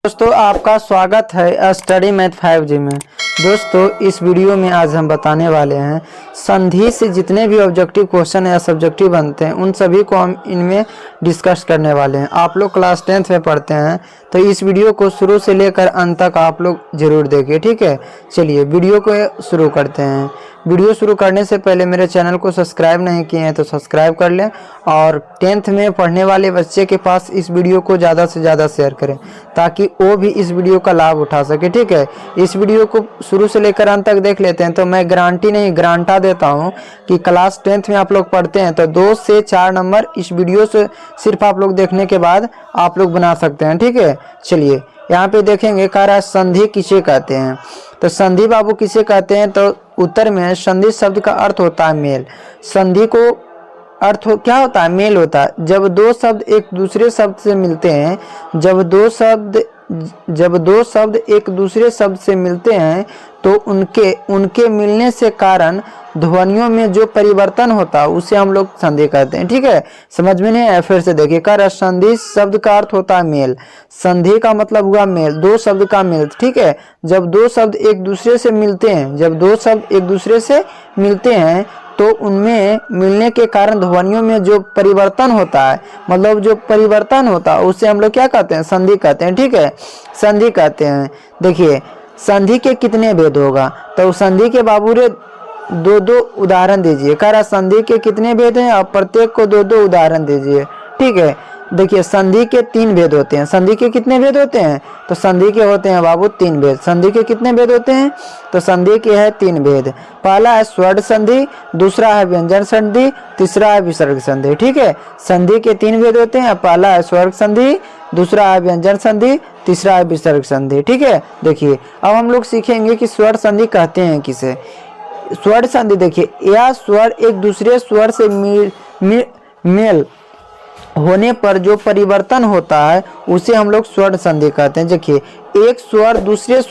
दोस्तों आपका स्वागत है स्टडी मैथ 5G में। दोस्तों इस वीडियो में आज हम बताने वाले हैं संधि से जितने भी ऑब्जेक्टिव क्वेश्चन या सब्जेक्टिव बनते हैं उन सभी को हम इनमें डिस्कस करने वाले हैं। आप लोग क्लास 10th में पढ़ते हैं तो इस वीडियो को शुरू से लेकर अंत तक आप लोग जरूर देखिए, ठीक है। चलिए वीडियो को शुरू करते हैं। वीडियो शुरू करने से पहले मेरे चैनल को सब्सक्राइब नहीं किए हैं तो सब्सक्राइब कर लें और 10th में पढ़ने वाले बच्चे के पास इस वीडियो को ज़्यादा से ज़्यादा शेयर करें ताकि वो भी इस वीडियो का लाभ उठा सके, ठीक है। इस वीडियो को शुरू से लेकर अंत तक देख लेते हैं तो मैं गारंटी नहीं गारंटा देता हूं कि क्लास 10th में आप लोग पढ़ते हैं तो 2 से 4 नंबर इस वीडियो से सिर्फ आप लोग देखने के बाद आप लोग बना सकते हैं, ठीक है। चलिए यहाँ पे देखेंगे कह रहा है संधि किसे कहते हैं। तो संधि बाबू किसे कहते हैं तो उत्तर में है संधि शब्द का अर्थ होता है मेल। संधि को क्या होता है, मेल होता है। जब दो शब्द एक दूसरे शब्द से मिलते हैं, जब दो शब्द एक दूसरे शब्द से मिलते हैं तो उनके मिलने से कारण ध्वनियों में जो परिवर्तन होता है उसे हम लोग संधि कहते हैं, ठीक है। समझ में नहीं आया फिर से देखिए। कर संधि शब्द का अर्थ होता है मेल। संधि का मतलब हुआ मेल, दो शब्द का मेल, ठीक है। जब दो शब्द एक दूसरे से मिलते हैं, जब दो शब्द एक दूसरे से मिलते हैं तो उनमें मिलने के कारण ध्वनियों में जो परिवर्तन होता है, मतलब जो परिवर्तन होता है उसे हम लोग क्या कहते हैं, संधि कहते हैं, ठीक है। संधि कहते हैं। देखिए संधि के कितने भेद होगा तो संधि के बाबू रे दो उदाहरण दीजिए। कह रहा संधि के कितने भेद हैं और प्रत्येक को दो उदाहरण दीजिए, ठीक है। देखिए संधि के 3 भेद होते हैं। संधि के कितने भेद होते हैं तो संधि के होते हैं बाबू 3 भेद। संधि के कितने भेद होते हैं तो संधि के है 3 भेद। पहला है स्वर्ण संधि, दूसरा है व्यंजन संधि, तीसरा है विसर्ग संधि, ठीक है। संधि के 3 भेद होते हैं। पहला है स्वर्ण संधि, दूसरा है व्यंजन संधि, तीसरा है विसर्ग संधि, ठीक है। देखिए अब हम लोग सीखेंगे कि स्वर्ण संधि कहते हैं किसे। स्वर संधि देखिए यह स्वर एक दूसरे स्वर से मेल होने पर जो परिवर्तन होता है उसे हम लोग स्वर संधि कहते हैं। देखिए एक स्वर दूसरे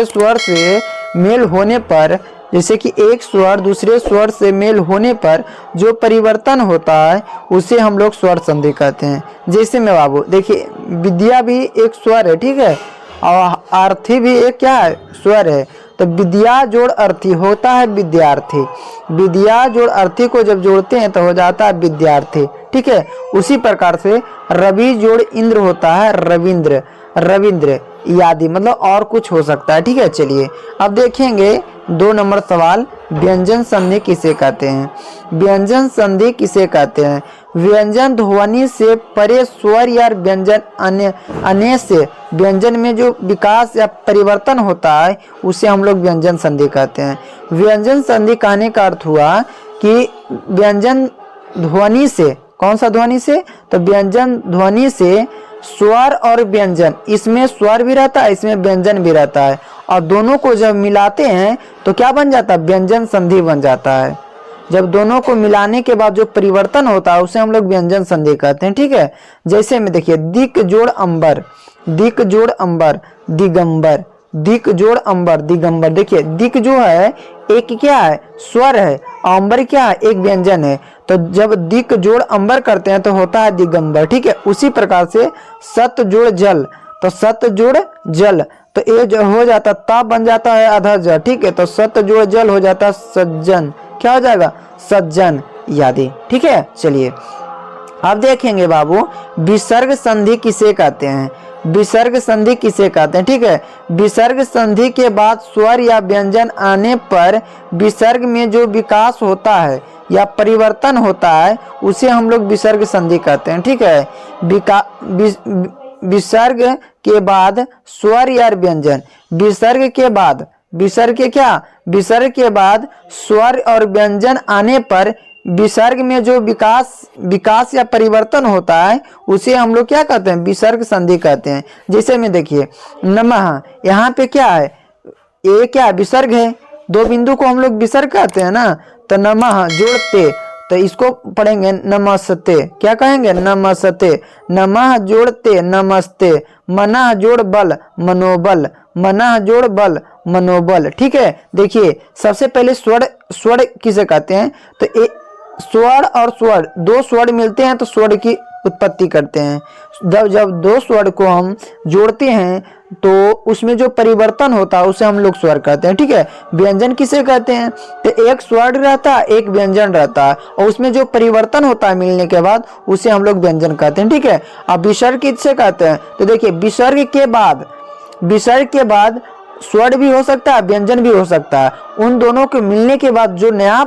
स्वर से मेल होने पर, जैसे कि एक स्वर दूसरे स्वर से मेल होने पर जो परिवर्तन होता है उसे हम लोग स्वर संधि कहते हैं। जैसे में बाबू देखिए विद्या भी एक स्वर है, ठीक है, और अर्थी भी एक क्या है, स्वर है। तो विद्या जोड़ अर्थी होता है विद्यार्थी। विद्या जोड़ अर्थी को जब जोड़ते हैं तो हो जाता है विद्यार्थी, ठीक है। उसी प्रकार से रवि जोड़ इंद्र होता है रविंद्र आदि, मतलब और कुछ हो सकता है, ठीक है। चलिए अब देखेंगे 2 नंबर सवाल, व्यंजन संधि किसे कहते हैं। व्यंजन संधि किसे कहते हैं। व्यंजन ध्वनि से परे स्वर या व्यंजन अन्य से व्यंजन में जो विकास या परिवर्तन होता है उसे हम लोग व्यंजन संधि कहते हैं। व्यंजन संधि कहने का अर्थ हुआ कि व्यंजन ध्वनि से, कौन सा ध्वनि से तो व्यंजन ध्वनि से स्वर और व्यंजन, इसमें स्वर भी रहता है इसमें व्यंजन भी रहता है, और दोनों को जब मिलाते हैं तो क्या बन जाता है, व्यंजन संधि बन जाता है। जब दोनों को मिलाने के बाद जो परिवर्तन होता है उसे हम लोग व्यंजन संधि कहते हैं, ठीक है। जैसे में देखिए दिक जोड़ अंबर दिगंबर, दिक जोड़ अंबर दिगंबर। देखिए दिक जो है एक क्या है, स्वर है, अंबर क्या है, एक व्यंजन है। तो जब दिक जोड़ अंबर करते हैं तो होता है दिगंबर, ठीक है। उसी प्रकार से सत जोड़ जल, तो सत जोड़ जल तो ये जो हो जाता ता बन जाता है आधा ज, ठीक है। तो सत जोड़ जल हो जाता सज्जन, क्या हो जाएगा, सज्जन आदि, ठीक है। चलिए अब देखेंगे बाबू विसर्ग संधि किसे कहते हैं। विसर्ग संधि किसे कहते हैं, ठीक है। विसर्ग संधि के बाद स्वर या व्यंजन आने पर विसर्ग में जो विकास होता है या परिवर्तन होता है उसे हम लोग विसर्ग संधि कहते हैं, ठीक है। विसर्ग के बाद स्वर या व्यंजन, विसर्ग के बाद स्वर और व्यंजन आने पर विसर्ग में जो विकास या परिवर्तन होता है उसे हम लोग क्या कहते हैं, विसर्ग संधि कहते हैं। जैसे में देखिए नमः, यहाँ पे क्या है, ये क्या विसर्ग है, 2 बिंदु को हम लोग विसर्ग कहते हैं ना। तो नमः जोड़ते तो इसको पढ़ेंगे नमस्ते, क्या कहेंगे, नमस्ते। नमः जोड़ते नमस्ते, मना जोड़ बल मनोबल, मना जोड़ बल मनोबल, ठीक है। देखिए सबसे पहले स्वर किसे कहते हैं तो स्वर और स्वर, 2 स्वर मिलते हैं तो स्वर की उत्पत्ति करते हैं। जब जब दो स्वर को हम जोड़ते हैं तो उसमें जो परिवर्तन होता है उसे हम लोग स्वर कहते हैं। ठीक है, व्यंजन किसे कहते हैं? तो एक स्वर रहता है, एक व्यंजन रहता है, और उसमें जो परिवर्तन होता है मिलने के बाद उसे हम लोग व्यंजन कहते हैं। ठीक है, अब विसर्ग किसे कहते हैं? तो देखिए, विसर्ग के बाद स्वर भी हो सकता है, व्यंजन भी हो सकता है। उन दोनों के मिलने के बाद जो नया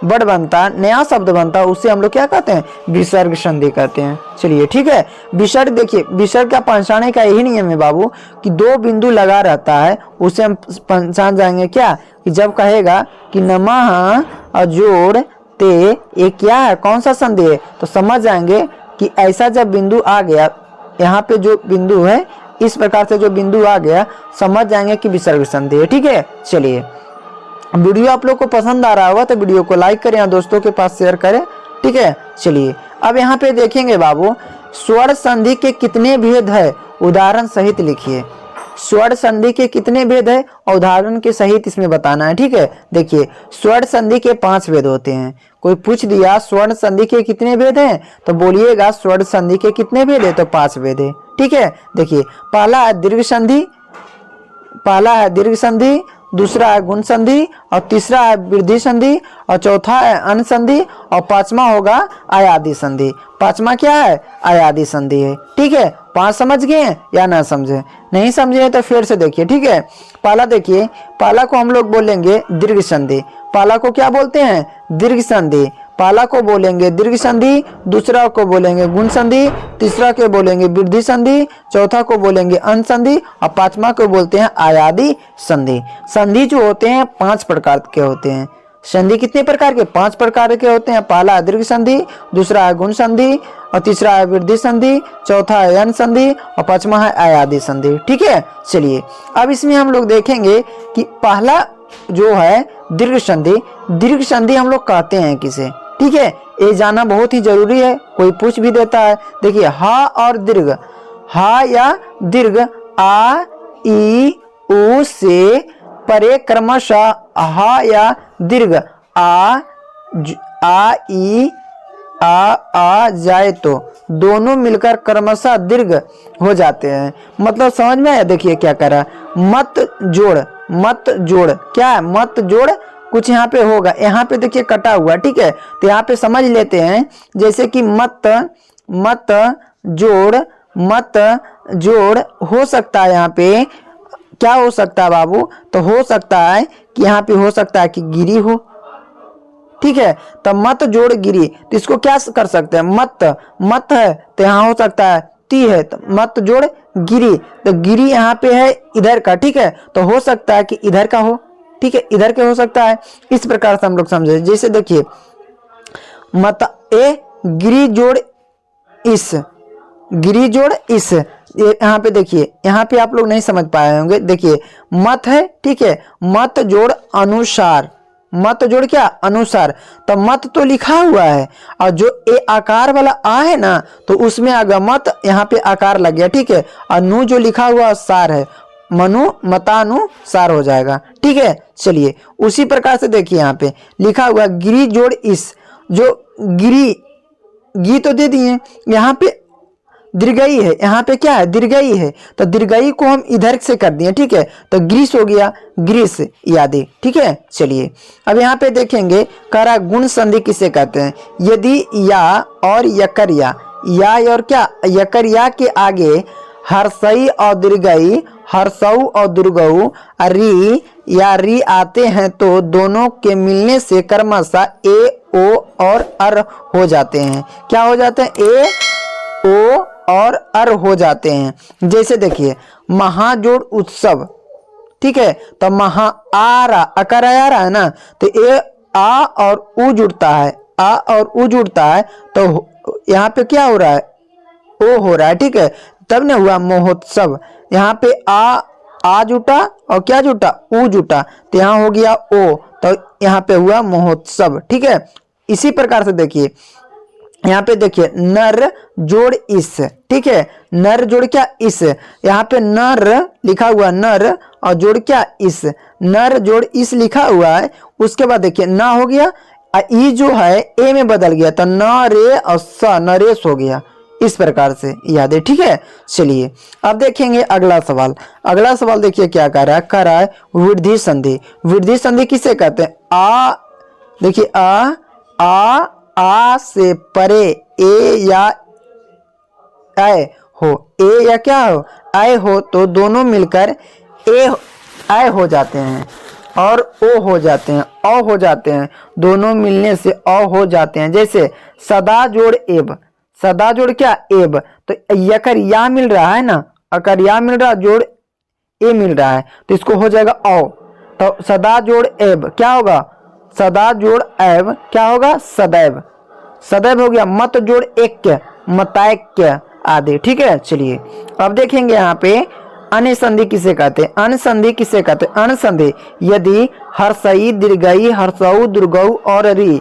वर्ड बनता है, नया शब्द बनता है, उसे हम लोग क्या कहते हैं? विसर्ग संधि कहते हैं। चलिए ठीक है, विसर्ग देखिए, विसर्ग का पहचाने का यही नियम है बाबू कि दो बिंदु लगा रहता है, उसे हम पहचान जाएंगे क्या कि जब कहेगा कि नमः अजोड़ ते, ये क्या है, कौन सा संधि है, तो समझ जाएंगे कि ऐसा जब बिंदु आ गया, यहाँ पे जो बिंदु है इस प्रकार से जो बिंदु आ गया, समझ जाएंगे कि विसर्ग संधि है। ठीक है, चलिए वीडियो आप लोग को पसंद आ रहा होगा तो वीडियो को लाइक करें, दोस्तों के पास शेयर करें। ठीक है, चलिए अब यहाँ पे देखेंगे बाबू, स्वर संधि के कितने भेद है, उदाहरण सहित लिखिए। स्वर संधि के कितने भेद है और उदाहरण के सहित इसमें बताना है। ठीक है, देखिए स्वर संधि के 5 भेद होते हैं। कोई पूछ दिया स्वर संधि के कितने भेद हैं, तो बोलिएगा स्वर संधि के कितने भेद है, तो 5 भेद है। ठीक है, देखिए पहला है दीर्घ संधि, दूसरा है गुण संधि, और तीसरा है वृद्धि संधि, और चौथा है अन संधि, और पांचवा होगा आयादी संधि। पांचवा क्या है? आयादी संधि है। ठीक है, 5 समझ गए या ना समझे? नहीं समझे तो फिर से देखिए। ठीक है, पहला देखिए, पहला को हम लोग बोलेंगे दीर्घ संधि। पहला को क्या बोलते हैं? दीर्घ संधि। पहला को बोलेंगे दीर्घ संधि, दूसरा को बोलेंगे गुण संधि, तीसरा को बोलेंगे वृद्धि संधि, चौथा को बोलेंगे अन संधि, और पांचवा को बोलते हैं आयादी संधि। संधि जो होते हैं 5 प्रकार के होते हैं। संधि कितने प्रकार के? 5 प्रकार के होते हैं। पहला है दीर्घ संधि, दूसरा है गुण संधि, और तीसरा है वृद्धि संधि, चौथा है अन संधि, और पांचवा है आयादी संधि। ठीक है, चलिए अब इसमें हम लोग देखेंगे कि पहला जो है दीर्घ संधि हम लोग कहते हैं किसे? ठीक है, ये जानना बहुत ही जरूरी है, कोई पूछ भी देता है। देखिए हा और दीर्घ, हा या दीर्घ, आ ई उ से परे क्रमशः हा या दीर्घ आ ई आ जाए तो दोनों मिलकर क्रमशः दीर्घ हो जाते हैं। मतलब समझ में आया? देखिए क्या कर रहा है, मत जोड़ क्या है? मत जोड़ कुछ यहाँ पे होगा, यहाँ पे देखिए कटा हुआ। ठीक है, तो यहाँ पे समझ लेते हैं, जैसे कि मत जोड़ हो सकता है। यहाँ पे क्या हो सकता है बाबू? तो हो सकता है कि यहाँ पे हो सकता है कि गिरी हो। ठीक है, तो मत जोड़ गिरी, तो इसको क्या कर सकते हैं? मत है तो यहाँ हो सकता है ती है, तो मत जोड़ गिरी, तो गिरी यहाँ पे है इधर का। ठीक है, तो हो सकता है कि इधर का हो। ठीक है, इधर के हो सकता है। इस प्रकार से हम लोग समझे, जैसे देखिए मत ए गिरी जोड़ इस, यहाँ पे देखिए, यहाँ पे आप लोग नहीं समझ पाए होंगे। देखिए मत है, ठीक है, मत जोड़ अनुसार, मत जोड़ क्या? अनुसार। तो मत तो लिखा हुआ है, और जो ए आकार वाला आ है ना, तो उसमें अगर मत यहाँ पे आकार लग गया। ठीक है, और नु जो लिखा हुआ सार है, मतानुसार हो जाएगा। ठीक है, चलिए उसी प्रकार से देखिए यहाँ पे लिखा हुआ गिरी जोड़ इस, जो गी तो दे दिए, यहाँ पे दीर्घई है, यहाँ पे क्या है? दीर्घई है, तो दीर्घई को हम इधर से कर दिए। ठीक है, तो ग्रीस हो गया, ग्रीस यादी। ठीक है, चलिए अब यहाँ पे देखेंगे करा गुण संधि किसे कहते हैं? यदि या और यकर या और क्या? यकर या के आगे हर्षई और दीर्घई, हर्षऊ और दीर्घऊ, री या री आते हैं तो दोनों के मिलने से क्रमशः ए ओ और अर हो जाते हैं। क्या हो जाते हैं? ए ओ और अर हो जाते हैं। जैसे देखिए महाजोड़ उत्सव। ठीक है, तो महा आ रहा, अकर आ रहा है ना, तो ए आ और उ जुड़ता है, आ और उ जुड़ता है, तो यहाँ पे क्या हो रहा है? ओ हो रहा है। ठीक है, तब ने हुआ महोत्सव। यहाँ पे आ जुटा और क्या जुटा? उ जुटा, तो यहाँ हो गया ओ, तो यहाँ पे हुआ महोत्सव। ठीक है, इसी प्रकार से देखिए यहाँ पे देखिए नर जोड़ इस। ठीक है, नर जोड़ क्या? इस। यहाँ पे नर लिखा हुआ, नर और जोड़ क्या? इस। नर जोड़ इस लिखा हुआ है। उसके बाद देखिए ना हो गया, ई जो है ए में बदल गया, तो न रे और स, नरेश हो गया। इस प्रकार से याद है, ठीक है। चलिए अब देखेंगे अगला सवाल। अगला सवाल देखिए क्या कह रहा है वृद्धि संधि। वृद्धि संधि किसे कहते हैं? आ, देखिए आ से परे ए या ऐ हो, ए या क्या हो, ऐ हो, तो दोनों मिलकर ऐ हो जाते हैं और ओ हो जाते हैं, औ हो जाते हैं, दोनों मिलने से औ हो जाते हैं। जैसे सदा जोड़ एब, सदा जोड़ क्या एब, तो यकर या मिल रहा है ना, अकर या मिल रहा, जोड़ ए मिल रहा है, तो इसको हो जाएगा औ। तो सदा जोड़ एब क्या होगा? सदा जोड़ एब क्या होगा? सदैव, सदैव हो गया। मत जोड़ एक, मतैक्य आदि, ठीक है। चलिए अब देखेंगे यहाँ पे अन्य संधि किसे कहते हैं? अन्य संधि किसे कहते हैं? अन्य संधि यदि हर्षई दीर्घई हर्षऊ दुर्गऊ और री,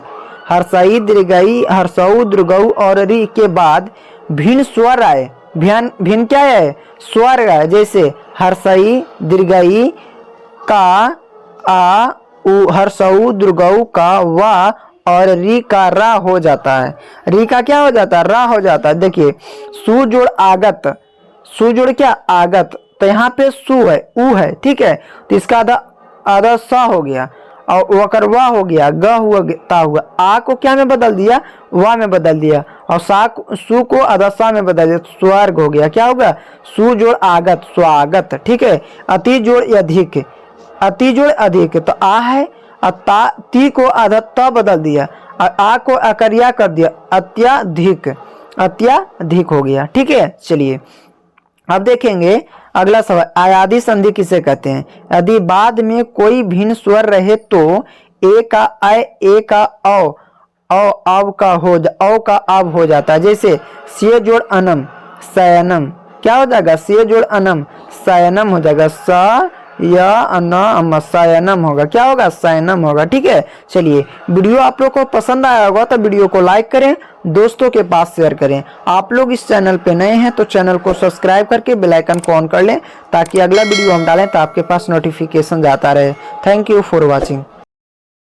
हर्षई दीर्घई हर्षऊ दुर्गऊ और री के बाद भिन्न स्वर आए, भिन्न क्या है? स्वर आए। जैसे हर्षई दीर्घई का आ उ, हर्षऊ दुर्गऊ का वा और री का रा हो जाता है। री का क्या हो जाता है? रा हो जाता है। देखिए सु जोड़ आगत, सु जोड़ क्या? आगत, तो यहाँ पे सु है, उ है, ठीक है, तो इसका आधा सा हो गया और वकर वा हो गया, ग हुआ ता हुआ, आ को क्या में बदल दिया? वा में बदल दिया, और सु को आधा सा में बदल दिया, स्वर्ग हो गया। क्या होगा? सु जोड़ आगत, स्वागत, ठीक है। अति जोड़ अधिक, अति जोड़ अधिक, तो आ है, ती को आधा त बदल दिया और आ को अकरिया कर दिया, अत्याधिक, अत्याधिक हो गया, ठीक है। चलिए अब देखेंगे अगला सवाल, आयादी संधि किसे कहते हैं? यदि बाद में कोई भिन्न स्वर रहे तो ए का ऐ, ए का औ, अब का अब हो जाता है। जैसे से जोड़ अनम शयनम, क्या हो जाएगा? से जोड़ अनम शयनम हो जाएगा, स या अन शयनम होगा, क्या होगा? शयनम होगा, ठीक है। चलिए वीडियो आप लोग को पसंद आया होगा तो वीडियो को लाइक करें, दोस्तों के पास शेयर करें। आप लोग इस चैनल पे नए हैं तो चैनल को सब्सक्राइब करके बेल आइकन को ऑन कर लें ताकि अगला वीडियो हम डालें तो आपके पास नोटिफिकेशन जाता रहे। Thank you for watching.